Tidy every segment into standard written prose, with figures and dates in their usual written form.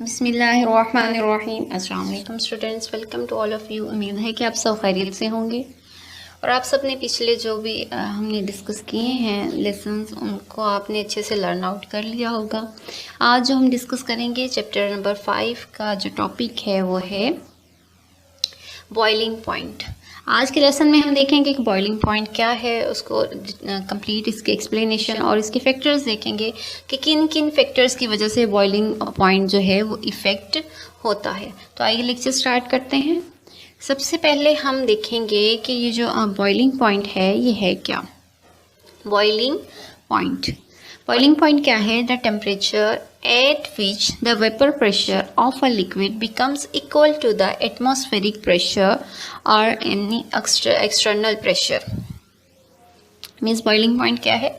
बिस्मिल्लाहिर्रहमानिर्रहीम। अस्सलाम वालेकुम students, welcome to all of you. उम्मीद है कि आप सब खैरियत से होंगे और आप सब ने पिछले जो भी हमने डिस्कस किए हैं लेसन्स उनको आपने अच्छे से लर्न आउट कर लिया होगा। आज जो हम डिस्कस करेंगे चैप्टर नंबर 5 का जो टॉपिक है वो है बॉइलिंग पॉइंट। आज के लेसन में हम देखेंगे कि बॉइलिंग पॉइंट क्या है, उसको कंप्लीट इसके एक्सप्लेनेशन और इसके फैक्टर्स देखेंगे कि किन किन फैक्टर्स की वजह से बॉइलिंग पॉइंट जो है वो इफ़ेक्ट होता है। तो आइए लेक्चर स्टार्ट करते हैं। सबसे पहले हम देखेंगे कि ये जो बॉइलिंग पॉइंट है ये है क्या। बॉइलिंग पॉइंट क्या है? The temperature at which the vapor pressure of a liquid becomes equal to the atmospheric pressure or any external pressure। Means boiling point क्या है?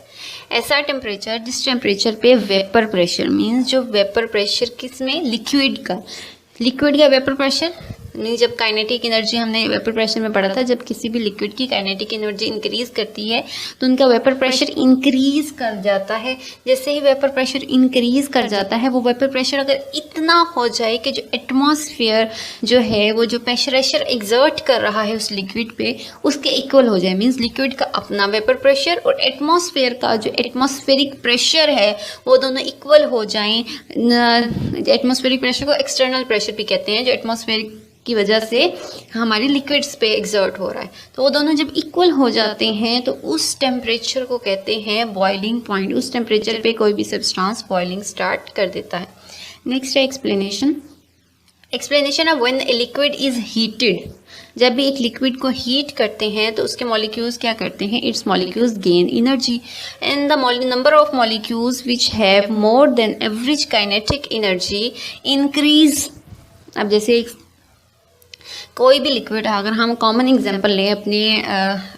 ऐसा टेम्परेचर जिस टेम्परेचर पे वेपर प्रेशर मीन्स जो वेपर प्रेशर किसमें, liquid का vapour pressure means जब kinetic energy हमने वेपर प्रेशर में पढ़ा था, जब किसी भी लिक्विड की काइनेटिक एनर्जी इंक्रीज करती है तो उनका वेपर प्रेशर इंक्रीज कर जाता है। जैसे ही वेपर प्रेशर इंक्रीज कर जाता है, वो वेपर प्रेशर अगर इतना हो जाए कि जो एटमॉस्फेयर जो है वो जो प्रेशर एग्जर्ट कर रहा है उस लिक्विड पे उसके इक्वल हो जाए। मीन्स लिक्विड का अपना वेपर प्रेशर और एटमॉस्फेयर का जो एटमॉस्फेरिक प्रेशर है वो दोनों इक्वल हो जाएं। एटमॉस्फेरिक प्रेशर को एक्सटर्नल प्रेशर भी कहते हैं, जो एटमॉस्फेरिक की वजह से हमारे लिक्विड्स पे एग्जर्ट हो रहा है। तो वो दोनों जब इक्वल हो जाते हैं तो उस टेम्परेचर को कहते हैं बॉइलिंग पॉइंट। उस टेम्परेचर पे कोई भी सब्सटेंस बॉइलिंग स्टार्ट कर देता है। नेक्स्ट है explanation of when a liquid is heated. जब भी एक लिक्विड को हीट करते हैं तो उसके मॉलिक्यूल्स क्या करते हैं? It's molecules gain energy and the number of molecules which have more than average kinetic energy increase. अब जैसे कोई भी लिक्विड, अगर हम कॉमन एग्जांपल लें अपने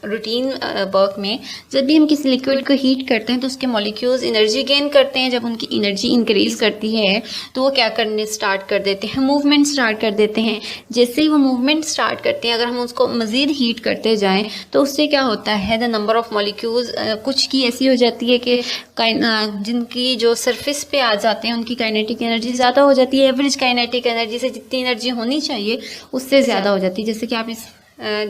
रूटीन वर्क में, जब भी हम किसी लिक्विड को हीट करते हैं तो उसके मॉलिक्यूल्स एनर्जी गेन करते हैं। जब उनकी एनर्जी इंक्रीज करती है तो वो क्या करने स्टार्ट कर देते हैं? मूवमेंट स्टार्ट कर देते हैं। जैसे ही वो मूवमेंट स्टार्ट करते हैं, अगर हम उसको मज़ीद हीट करते जाएँ तो उससे क्या होता है? द नंबर ऑफ मॉलिक्यूल्स कुछ की ऐसी हो जाती है कि जिनकी जो सरफेस पे आ जाते हैं उनकी काइनेटिक एनर्जी ज़्यादा हो जाती है। एवरेज काइनेटिक एनर्जी से जितनी एनर्जी होनी चाहिए उससे ज़्यादा हो जाती है। जैसे कि आप इस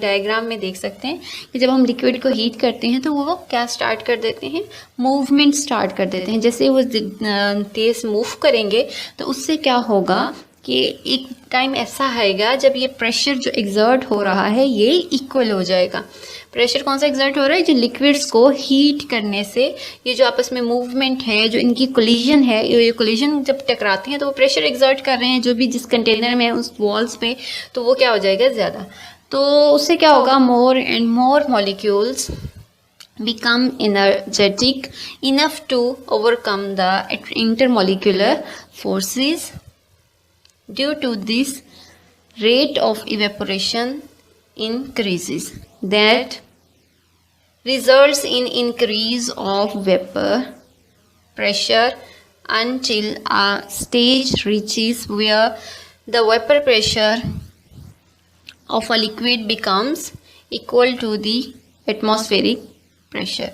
डायग्राम में देख सकते हैं कि जब हम लिक्विड को हीट करते हैं तो वो क्या स्टार्ट कर देते हैं? मूवमेंट स्टार्ट कर देते हैं। जैसे वो तेज मूव करेंगे तो उससे क्या होगा कि एक टाइम ऐसा आएगा जब ये प्रेशर जो एग्जर्ट हो रहा है ये इक्वल हो जाएगा। प्रेशर कौन सा एग्जर्ट हो रहा है? जो लिक्विड्स को हीट करने से ये जो आपस में मूवमेंट है, जो इनकी कोलिजन है, ये कोलिजन जब टकराते हैं तो वो प्रेशर एग्जर्ट कर रहे हैं जो भी जिस कंटेनर में है उस वॉल्स पे, तो वो क्या हो जाएगा? ज़्यादा। तो उससे क्या होगा? More and more molecules become energetic enough to overcome the intermolecular forces. Due to this, rate of evaporation increases. That results in increase of vapor pressure until a stage reaches where the vapor pressure of a liquid becomes equal to the atmospheric pressure.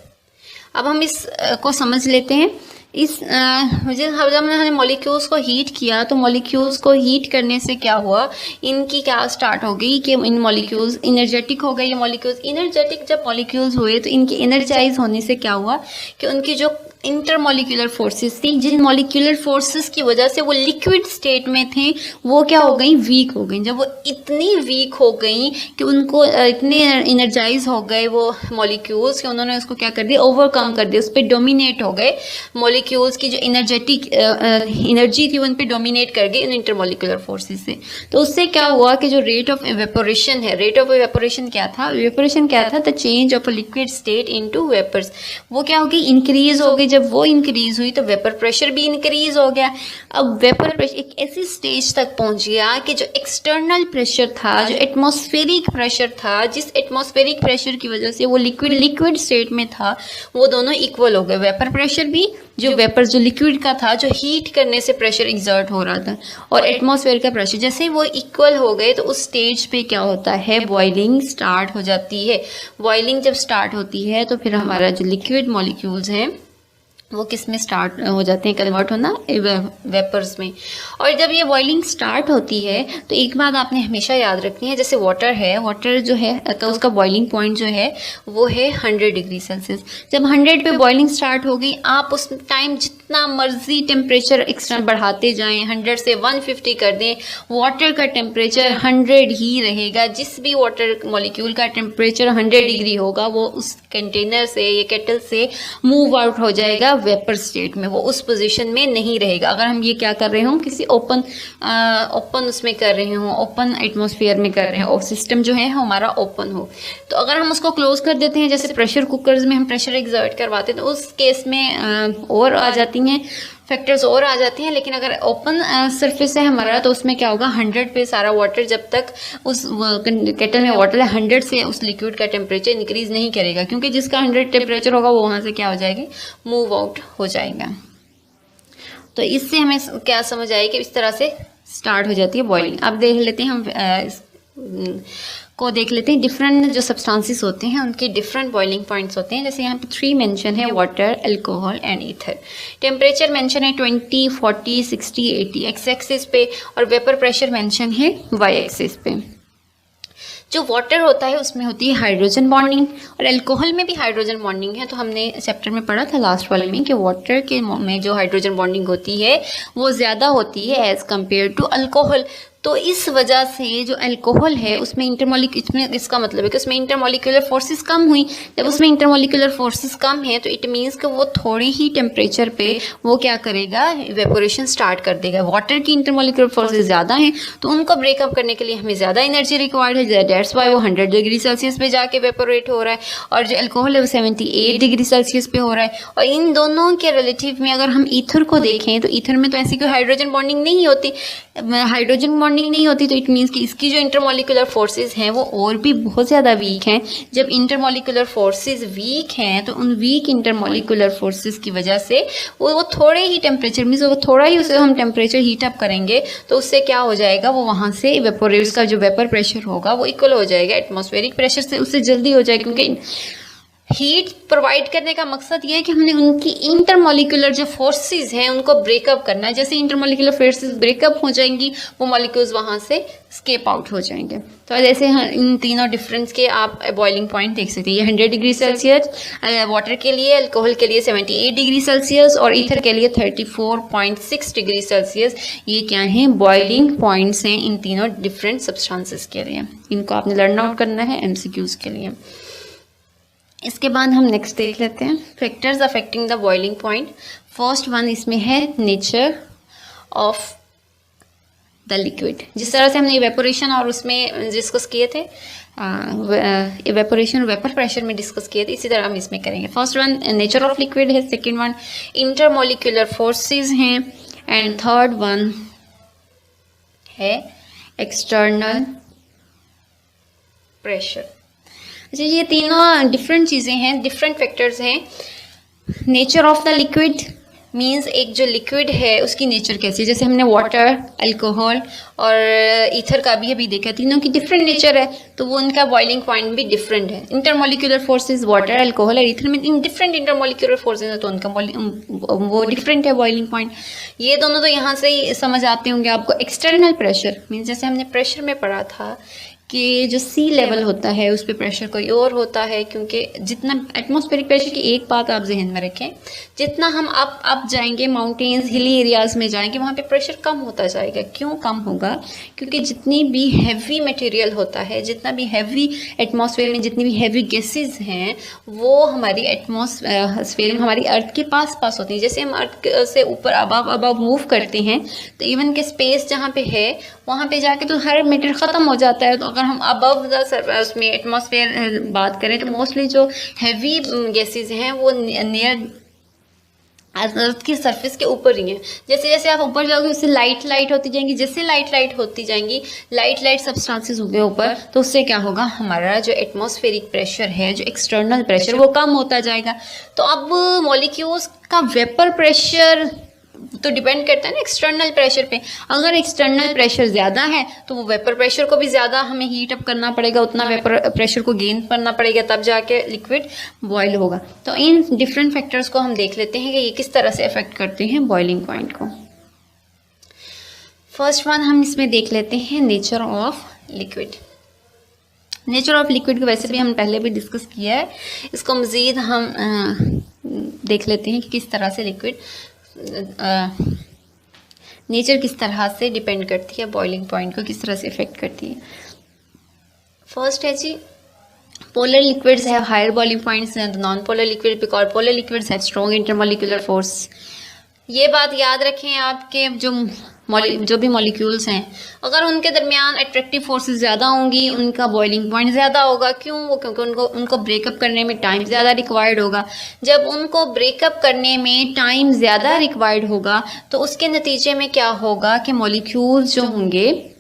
अब हम इस को समझ लेते हैं। जब हमने molecules को हीट किया तो मॉलिक्यूल्स को हीट करने से क्या हुआ? इनकी क्या स्टार्ट हो गई कि इन मॉलिक्यूल्स एनर्जेटिक हो गए। ये मॉलिक्यूल्स एनर्जेटिक जब मॉलिक्यूल्स हुए तो इनके एनर्जाइज होने से क्या हुआ कि उनकी जो इंटरमॉलिक्यूलर फोर्सेस थी, जिन मॉलिक्यूलर फोर्सेस की वजह से वो लिक्विड स्टेट में थे, वो क्या हो गई? वीक हो गई। जब वो इतनी वीक हो गई कि उनको इतने एनर्जाइज हो गए वो मॉलिक्यूल्स कि उन्होंने उसको क्या कर दिया? ओवरकम कर दिया, उस पर डोमिनेट हो गए। मॉलिक्यूल्स की जो एनर्जेटिक एनर्जी थी उन पर डोमिनेट कर गई इन इंटरमॉलिक्यूलर फोर्सेस से। तो उससे क्या हुआ कि जो रेट ऑफ एवेपोरेशन है, रेट ऑफ एवेपोरेशन क्या था? एवेपोरेशन क्या था? The change of a liquid state into vapours. वो क्या हो गई? इंक्रीज हो गई। जब वो इंक्रीज हुई तो वेपर प्रेशर भी इंक्रीज हो गया। अब वेपर प्रेशर एक ऐसी स्टेज तक पहुंच गया कि जो एक्सटर्नल प्रेशर था, जो एटमॉस्फेरिक प्रेशर था, जिस एटमॉस्फेरिक प्रेशर की वजह से वो लिक्विड स्टेट में था, वो दोनों इक्वल हो गए। वेपर प्रेशर भी, जो वेपर जो लिक्विड का था, जो हीट करने से प्रेशर एग्जर्ट हो रहा था, और एटमॉस्फेयर का प्रेशर, जैसे ही वो इक्वल हो गए तो उस स्टेज पे क्या होता है? बॉइलिंग स्टार्ट हो जाती है। बॉइलिंग जब स्टार्ट होती है तो फिर हमारा जो लिक्विड मॉलिक्यूल्स हैं वो किस में स्टार्ट हो जाते हैं, कन्वर्ट होना वेपर्स में। और जब ये बॉइलिंग स्टार्ट होती है तो एक बात आपने हमेशा याद रखनी है, जैसे वाटर है, वाटर जो है तो उसका बॉइलिंग पॉइंट जो है वो है 100 डिग्री सेल्सियस। जब 100 पे बॉइलिंग स्टार्ट हो गई, आप उस टाइम जितना मर्जी टेम्परेचर एक्स्ट्रा बढ़ाते जाएं, 100 से 150 कर दें, वाटर का टेम्परेचर 100 ही रहेगा। जिस भी वाटर मॉलिक्यूल का टेम्परेचर 100 डिग्री होगा वो उस कंटेनर से या केटल से मूव आउट हो जाएगा वेपर स्टेट में, वो उस पोजीशन में नहीं रहेगा। अगर हम ये क्या कर रहे हों, किसी ओपन उसमें कर रहे हों, ओपन एटमॉस्फेयर में कर रहे हैं, और सिस्टम जो है हमारा ओपन हो, तो अगर हम उसको क्लोज कर देते हैं, जैसे प्रेशर कुकर्स में हम प्रेशर एग्जर्ट करवाते हैं, तो उस केस में और आ जाती हैं फैक्टर्स और आ जाते हैं। लेकिन अगर ओपन सरफेस है हमारा तो उसमें क्या होगा, 100 पे सारा वाटर, जब तक उस केटल में वाटर है 100 से उस लिक्विड का टेम्परेचर इंक्रीज नहीं करेगा, क्योंकि जिसका 100 टेम्परेचर होगा वो वहां से क्या हो जाएगी, मूव आउट हो जाएगा। तो इससे हमें क्या समझ आए कि इस तरह से स्टार्ट हो जाती है बॉइलिंग। अब देख लेते हैं हम को देख लेते हैं, डिफरेंट जो सब्सटेंसेस होते हैं उनके डिफरेंट बॉइलिंग पॉइंट्स होते हैं। जैसे यहाँ पे 3 मेंशन है, water, alcohol and ether. Temperature mention है 20, 40, 60, 80 एक्स एक्सिस पे, और वेपर प्रेशर मेंशन है वाई एक्सिस पे। जो वाटर होता है उसमें होती है हाइड्रोजन बॉन्डिंग, और अल्कोहल में भी हाइड्रोजन बॉन्डिंग है। तो हमने चैप्टर में पढ़ा था लास्ट वाले में कि वाटर के में जो हाइड्रोजन बॉन्डिंग होती है वो ज़्यादा होती है एज़ कम्पेयर टू अल्कोहल। तो इस वजह से जो अल्कोहल है उसमें इसका मतलब है कि उसमें इंटरमॉलिक्यूलर फोर्सेस कम हुई। जब उसमें इंटरमॉलिक्यूलर फोर्सेस कम है तो इट मीन्स कि वो थोड़ी ही टेम्परेचर पे वो क्या करेगा, इवेपोरेशन स्टार्ट कर देगा। वाटर की इंटरमॉलिक्यूलर फोर्सेस ज़्यादा हैं तो उनको ब्रेकअप करने के लिए हमें ज़्यादा एनर्जी रिक्वायर्ड है, दैट्स वाई वो 100 डिग्री सेल्सियस पे जाके इवेपोरेट हो रहा है, और जो अल्कोहल है वो 78 डिग्री सेल्सियस पे हो रहा है। और इन दोनों के रिलेटिव में अगर हम ईथर को देखें तो ईथर में तो ऐसी कोई हाइड्रोजन बॉन्डिंग नहीं होती, तो इट मीन्स कि इसकी जो इंटरमॉलिक्यूलर फोर्सेस हैं वो और भी बहुत ज़्यादा वीक हैं। जब इंटरमॉलिक्यूलर फोर्सेस वीक हैं तो उन वीक इंटरमॉलिक्यूलर फोर्सेस की वजह से वो थोड़े ही टेम्परेचर मीन्स वो थोड़ा ही उसे हम टेम्परेचर हीट अप करेंगे तो उससे क्या हो जाएगा, वो वहाँ से इवेपोरेट्स का जो वेपर प्रेशर होगा वो इक्वल हो जाएगा एटमॉस्फेरिक प्रेशर से, उससे जल्दी हो जाएगा। क्योंकि हीट प्रोवाइड करने का मकसद ये है कि हमने उनकी इंटरमॉलिक्यूलर जो फोर्सेस हैं उनको ब्रेकअप करना है। जैसे इंटरमॉलिक्यूलर फोर्सेस ब्रेकअप हो जाएंगी वो मॉलिक्यूल्स वहाँ से स्केप आउट हो जाएंगे। तो जैसे इन तीनों डिफरेंस के आप बॉइलिंग पॉइंट देख सकते हैं। ये 100 डिग्री सेल्सियस वाटर के लिए, अल्कोहल के लिए 78 डिग्री सेल्सियस और ईथर के लिए 34.6 डिग्री सेल्सियस। ये क्या है, बॉइलिंग पॉइंट्स हैं इन तीनों डिफरेंट सब्सटेंसेस के लिए। इनको आपने लर्न आउट करना है MCQs के लिए। इसके बाद हम नेक्स्ट देख लेते हैं factors affecting the boiling point. First one इसमें है नेचर ऑफ द लिक्विड। जिस तरह से हमने इवेपोरेशन और उसमें डिस्कस किए थे, इवेपोरेशन और वेपर प्रेशर में डिस्कस किए थे, इसी तरह हम इसमें करेंगे। First one nature of liquid है, सेकेंड वन इंटरमॉलिक्यूलर फोर्सेस हैं, एंड थर्ड वन है एक्सटर्नल प्रेशर। अच्छा, ये तीनों डिफरेंट चीज़ें हैं, डिफरेंट फैक्टर्स हैं। Nature of the liquid means एक जो लिक्विड है उसकी नेचर कैसी है। जैसे हमने वाटर, अल्कोहल और ईथर का भी अभी देखा, तीनों की डिफरेंट नेचर है तो वो उनका बॉइलिंग पॉइंट भी डिफरेंट है। इंटरमॉलिक्यूलर फोर्सेस वाटर, अल्कोहल और ईथर में इन डिफरेंट इंटरमॉलिक्यूलर फोर्सेस है तो उनका वो डिफरेंट है बॉइलिंग पॉइंट। ये दोनों तो यहाँ से ही समझ आते होंगे आपको। एक्सटर्नल प्रेशर मीन्स जैसे हमने प्रेशर में पढ़ा था कि जो सी लेवल होता है उस पर प्रेशर कोई और होता है, क्योंकि जितना एटमॉस्फेरिक प्रेशर की एक बात आप जहन में रखें, जितना हम अप जाएंगे, माउंटेन्स हिली एरियाज में जाएंगे, वहाँ पे प्रेशर कम होता जाएगा। क्यों कम होगा? क्योंकि जितनी भी हैवी मटेरियल होता है, जितना भी हैवी एटमॉस्फेयर में जितनी भी हैवी गैसेज हैं वो हमारी एटमॉस्फेयर में हमारी अर्थ के पास होती हैं। जैसे हम अर्थ से ऊपर अब मूव करते हैं तो इवन के स्पेस जहाँ पे है वहाँ पे जाके तो हर मैटर ख़त्म हो जाता है। तो अगर हम अबव द उसमें एटमॉस्फेयर बात करें तो मोस्टली जो हैवी गैसेज हैं वो नियर अर्थ की सरफेस के ऊपर ही हैं। जैसे जैसे आप ऊपर जाओगे उससे लाइट होती जाएंगी, जैसे लाइट होती जाएंगी, लाइट सब्सटेंसेस होंगे ऊपर, तो उससे क्या होगा, हमारा जो एटमॉस्फेरिक प्रेशर है, जो एक्सटर्नल प्रेशर वो कम होता जाएगा। तो अब मॉलिक्यूल्स का वेपर प्रेशर तो डिपेंड करता है ना एक्सटर्नल प्रेशर पे। अगर एक्सटर्नल प्रेशर ज़्यादा है तो वो वेपर प्रेशर को भी ज़्यादा हमें हीट अप करना पड़ेगा, उतना वेपर प्रेशर को गेन करना पड़ेगा, तब जाके लिक्विड बॉयल होगा। तो इन डिफरेंट फैक्टर्स को हम देख लेते हैं कि ये किस तरह से अफेक्ट करते हैं बॉइलिंग पॉइंट को। फर्स्ट वन हम इसमें देख लेते हैं nature of liquid. Nature of liquid को वैसे भी हम पहले भी डिस्कस किया है, इसको मज़ीद हम देख लेते हैं कि किस तरह से लिक्विड नेचर किस तरह से डिपेंड करती है बॉइलिंग पॉइंट को, किस तरह से इफेक्ट करती है। फर्स्ट है जी, polar liquids have higher boiling points than the non-polar liquid because polar liquids have strong intermolecular force। ये बात याद रखें आपके जो भी मॉलिक्यूल्स हैं, अगर उनके दरमियान अट्रैक्टिव फोर्सेस ज़्यादा होंगी, उनका बॉइलिंग पॉइंट ज़्यादा होगा। क्यों? क्योंकि उनको ब्रेकअप करने में टाइम ज़्यादा रिक्वायर्ड होगा। जब उनको ब्रेकअप करने में टाइम ज़्यादा रिक्वायर्ड होगा तो उसके नतीजे में क्या होगा कि मॉलिक्यूल्स जो होंगे,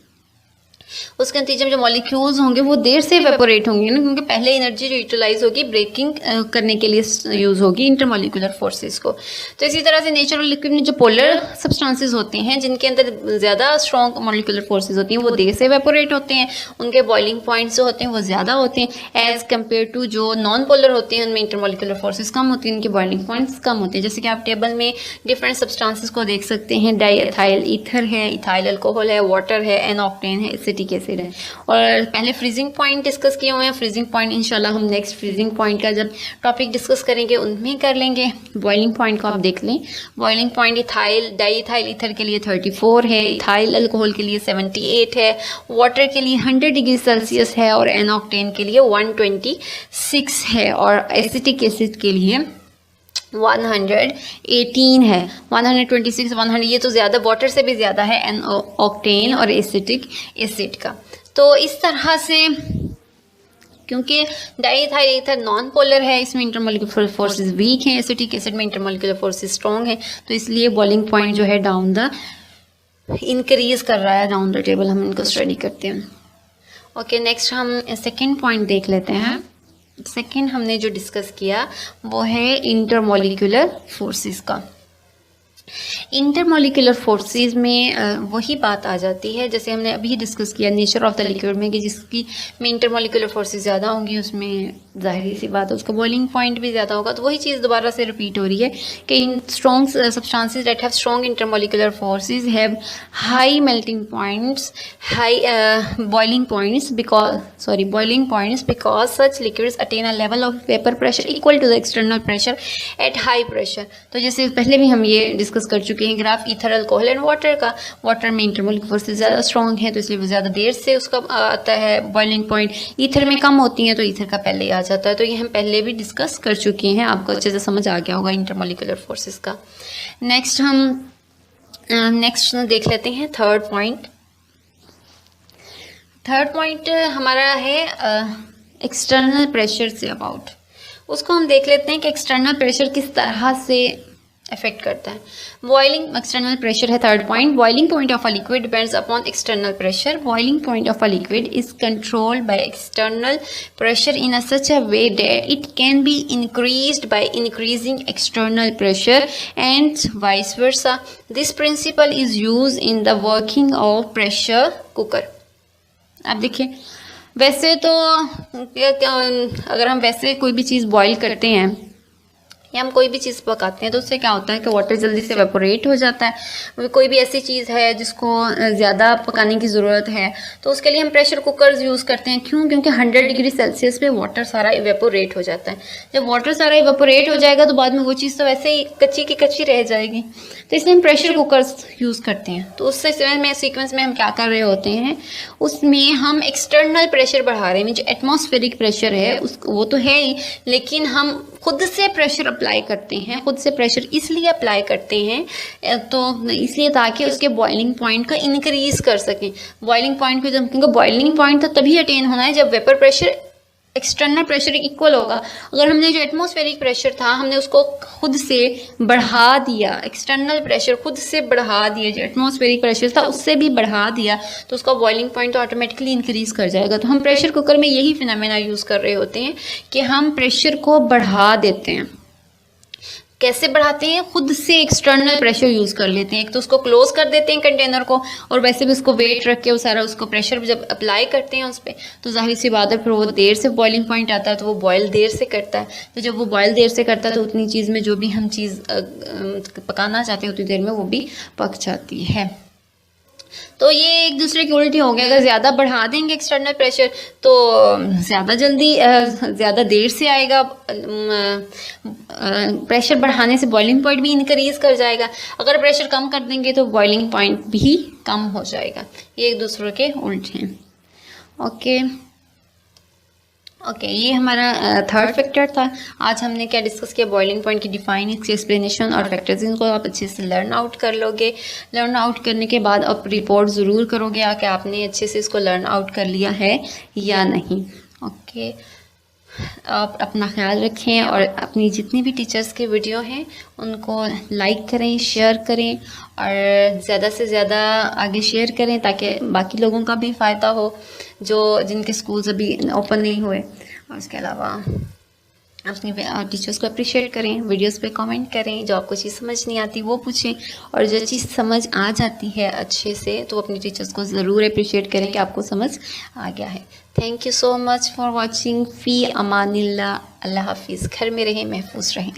उसके नतीजे में जो मॉलिक्यूल्स होंगे वो देर से इवेपोरेट होंगे ना, क्योंकि पहले एनर्जी जो यूटिलाइज होगी ब्रेकिंग करने के लिए यूज़ होगी इंटरमॉलिक्यूलर फोर्सेस को। तो इसी तरह से नेचुरल लिक्विड में जो पोलर सब्सटेंसेस होते हैं, जिनके अंदर ज़्यादा स्ट्रॉन्ग मॉलिक्यूलर फोर्सेस होती हैं, वो देर से इवेपोरेट होते हैं, उनके बॉइलिंग पॉइंट्स जो होते हैं वो ज़्यादा होते हैं एज़ कम्पेयर टू जो नॉन पोलर होते हैं, उनमें इंटरमॉलिक्यूलर फोर्सेस कम होती हैं, उनके बॉइलिंग पॉइंट्स कम होते हैं। जैसे कि आप टेबल में डिफरेंट सब्सटेंसेस को देख सकते हैं, डाईएथाइल ईथर है, इथाइल अल्कोहल है, वाटर है, एन ऑक्टेन है, एसिटिक एसिड है। और पहले फ्रीजिंग पॉइंट डिस्कस किए हुए हैं। फ्रीजिंग पॉइंट इंशाल्लाह हम नेक्स्ट फ्रीजिंग पॉइंट का जब टॉपिक डिस्कस करेंगे उनमें कर लेंगे। बॉइलिंग पॉइंट को आप देख लें। Boiling point ethyl diethyl ether के लिए 34 है, इथाइल अल्कोहल के लिए 78 है, वाटर के लिए 100 डिग्री सेल्सियस है और एन ऑक्टेन के लिए 126 है और एसिटिक एसिड के लिए 118 है। 126 100 ये तो ज़्यादा, वाटर से भी ज़्यादा है एन ऑक्टेन और एसिटिक एसिड का। तो इस तरह से क्योंकि डाईइथाइल ईथर नॉन पोलर है, इसमें इंटरमॉलिक्यूलर फोर्सेस वीक हैं, एसिटिक एसिड में इंटरमॉलिक्यूलर फोर्सेस स्ट्रॉन्ग हैं, तो इसलिए बॉइलिंग पॉइंट जो है डाउन द इंक्रीज कर रहा है डाउन द टेबल। हम इनको स्टडी करते हैं। ओके, नेक्स्ट हम सेकेंड पॉइंट देख लेते हैं। सेकेंड हमने जो डिस्कस किया वो है इंटरमॉलिक्यूलर फोर्सेस का। इंटरमॉलिक्यूलर फोर्सेस में वही बात आ जाती है जैसे हमने अभी डिस्कस किया नेचर ऑफ द लिक्विड में, कि जिसकी में इंटरमॉलिक्यूलर फोर्सेस ज़्यादा होंगी उसमें जाहिर सी बात है उसका बॉइलिंग पॉइंट भी ज़्यादा होगा। तो वही चीज़ दोबारा से रिपीट हो रही है कि इन strong substances that have strong intermolecular forces have high melting points, high boiling points because such liquids attain a level of vapour pressure equal to the external pressure at high pressure. तो जैसे पहले भी हम ये discuss कर चुके हैं graph ether alcohol and water का। वाटर में इंटरमॉलिक्यूलर फोर्सेस ज़्यादा स्ट्रॉन्ग है तो इसलिए वो ज़्यादा देर से उसका आता है बॉइलिंग पॉइंट। ईथर में कम होती हैं तो ईथर का पहले आ जाता है। तो ये हम पहले भी डिस्कस कर चुके हैं, आपको अच्छे से समझ आ गया होगा इंटरमॉलिक्यूलर फोर्सेस का। नेक्स्ट हम देख लेते हैं थर्ड पॉइंट। थर्ड पॉइंट हमारा है एक्सटर्नल प्रेशर से अबाउट। उसको हम देख लेते हैं कि एक्सटर्नल प्रेशर किस तरह से इफेक्ट करता है। बॉइलिंग एक्सटर्नल प्रेशर है third point. Boiling point of a liquid depends upon external pressure. Boiling point of a liquid is controlled by external pressure in a such a way that it can be increased by increasing external pressure and vice versa. This principle is used in the working of pressure cooker. आप देखिए, वैसे तो अगर हम वैसे कोई भी चीज़ boil करते हैं या हम कोई भी चीज़ पकाते हैं तो उससे क्या होता है कि वाटर जल्दी से एवेपोरेट हो जाता है। कोई भी ऐसी चीज़ है जिसको ज़्यादा पकाने की ज़रूरत है तो उसके लिए हम प्रेशर कुकर्स यूज़ करते हैं। क्यों? क्योंकि 100 डिग्री सेल्सियस पे वाटर सारा इवेपोरेट हो जाता है। जब वाटर सारा इवेपोरेट हो जाएगा तो बाद में वो चीज़ तो वैसे ही कच्ची की कच्ची रह जाएगी, तो इसलिए हम प्रेशर कुकर्स यूज़ करते हैं। तो उससे सीक्वेंस में हम क्या कर रहे होते हैं, उसमें हम एक्सटर्नल प्रेशर बढ़ा रहे हैं। जो एटमॉस्फेरिक प्रेशर है वो तो है ही, लेकिन हम खुद से प्रेशर अप्लाई करते हैं। खुद से प्रेशर इसलिए अप्लाई करते हैं तो इसलिए ताकि उसके बॉइलिंग पॉइंट को इंक्रीज कर सकें। बॉइलिंग पॉइंट को जब, क्योंकि बॉइलिंग पॉइंट तो तभी अटेन होना है जब vapour pressure external pressure equal होगा। अगर हमने जो एटमॉस्फेरिक प्रेशर था हमने उसको खुद से बढ़ा दिया, एक्सटर्नल प्रेशर खुद से बढ़ा दिया, जो एटमॉस्फेरिक प्रेशर था उससे भी बढ़ा दिया, तो उसका बॉइलिंग पॉइंट तो ऑटोमेटिकली इंक्रीज कर जाएगा। तो हम प्रेशर कुकर में यही फिनोमेना यूज़ कर रहे होते हैं कि हम प्रेशर को बढ़ा देते हैं। कैसे बढ़ाते हैं, खुद से एक्सटर्नल प्रेशर यूज़ कर लेते हैं। एक तो उसको क्लोज कर देते हैं कंटेनर को, और वैसे भी उसको वेट रख के वो सारा उसको प्रेशर जब अप्लाई करते हैं उस पर, तो जाहिर सी बात है फिर वो देर से बॉइलिंग पॉइंट आता है, तो वो बॉयल देर से करता है। तो जब वो बॉयल देर से करता है तो उतनी चीज़ में जो भी हम चीज़ पकाना चाहते हैं उतनी देर में वो भी पक जाती है। तो ये एक दूसरे की उल्टी हो गया। अगर ज़्यादा बढ़ा देंगे एक्सटर्नल प्रेशर तो ज़्यादा जल्दी ज़्यादा देर से आएगा। प्रेशर बढ़ाने से बॉइलिंग पॉइंट भी इंक्रीज़ कर जाएगा। अगर प्रेशर कम कर देंगे तो बॉइलिंग पॉइंट भी कम हो जाएगा। ये एक दूसरे के उल्टे हैं। ओके, ये हमारा थर्ड फैक्टर था। आज हमने क्या डिस्कस किया, बॉइलिंग पॉइंट की डिफाइन, इसकी एक्सप्लेनेशन और फैक्टर्स। इनको आप अच्छे से लर्न आउट कर लोगे। लर्न आउट करने के बाद आप रिपोर्ट ज़रूर करोगे कि आपने अच्छे से इसको लर्न आउट कर लिया है या नहीं। ओके, आप अपना ख्याल रखें और अपनी जितनी भी टीचर्स के वीडियो हैं उनको लाइक करें, शेयर करें और ज़्यादा से ज़्यादा आगे शेयर करें ताकि बाकी लोगों का भी फ़ायदा हो जो जिनके स्कूल्स अभी ओपन नहीं हुए। और उसके अलावा अपने टीचर्स को अप्रिशिएट करें, वीडियोस पे कमेंट करें, जो आपको चीज़ समझ नहीं आती वो पूछें, और जो चीज़ समझ आ जाती है अच्छे से तो अपने टीचर्स को ज़रूर अप्रिशिएट करें कि आपको समझ आ गया है। Thank you so much for watching. फ़ी अमानिल्लाह। अल्लाह हाफिज़। घर में रहें, महफूज रहें।